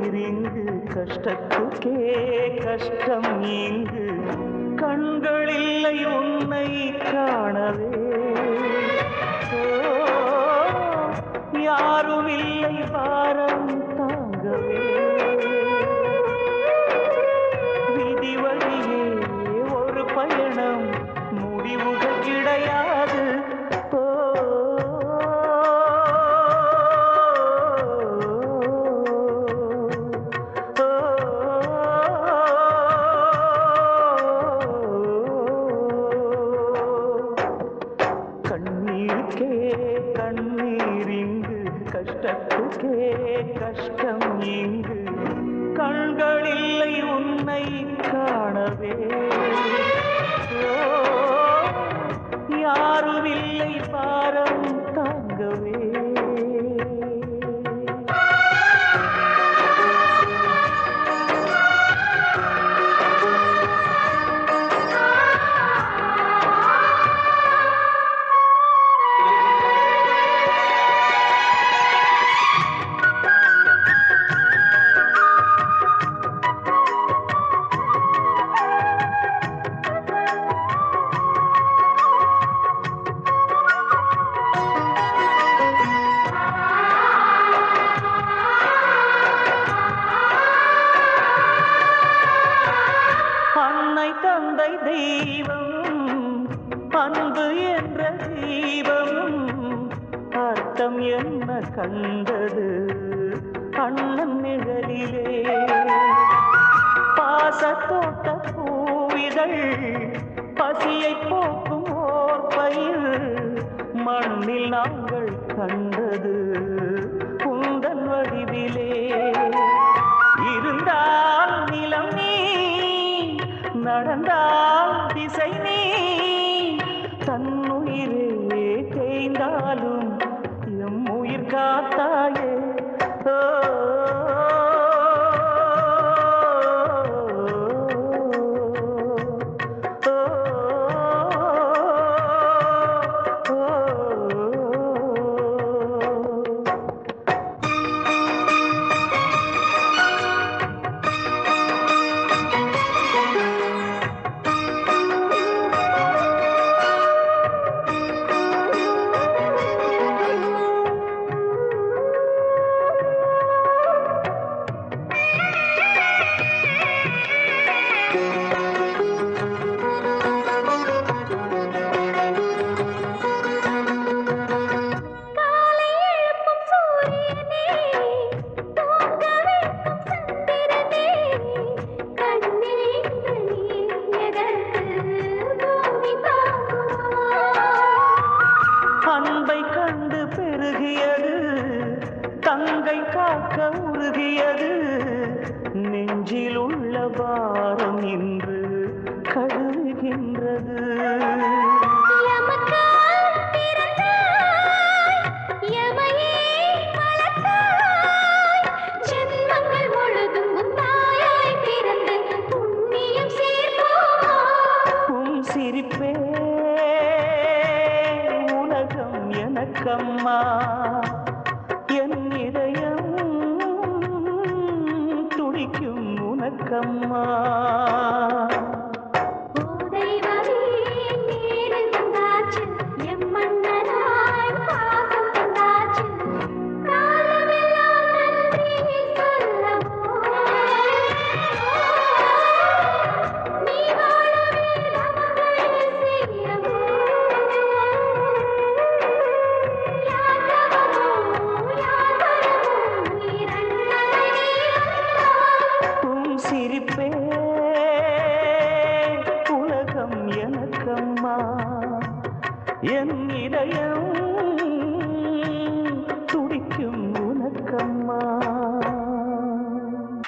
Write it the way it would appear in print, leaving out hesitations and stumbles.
கண்ணீர் இங்கு கஷ்டத்துக்கே கஷ்டம் இங்கு கண்கள் இல்லை உன்னை காணவே யாரும் இல்லை பாரம் தாங்கவே விதி வழியே ஒரு பயணம் முடிவுகள் கிடையாது கண்ணீருக்கே கண்ணீர் இங்கு கஷ்டத்துக்கே கஷ்டம் இங்கு கண்கள் இல்லை உன்னை காணவே யாரும் இல்லை பாரம் தாங்கவே தந்தை தெய்வம் அன்பு என்ற தீபம் அர்த்தம் என்ன கண்டது அண்ணன் நிழலிலே பாசத்தோட்ட பூவிதழ் பசியை போக்கும் ஓர் பயிர் மண்ணில் நாங்கள் கண்டது உந்தன் வடிவிலே இருந்தால் நிலம் நீ நடந்தால் திசை நீ தன்னுயிரே தேய்ந்தாலும் எம் உயிர் காத்தாயே அன்பை கண்டு பெருகியது தங்கை காக்க உருகியது நெஞ்சில் உள்ள பாரம் இன்று கழுவுகின்றது சிரிப்பே உலகம் எனக்கம்மா என் இதயம் துடிக்கும் உனக்கம்மா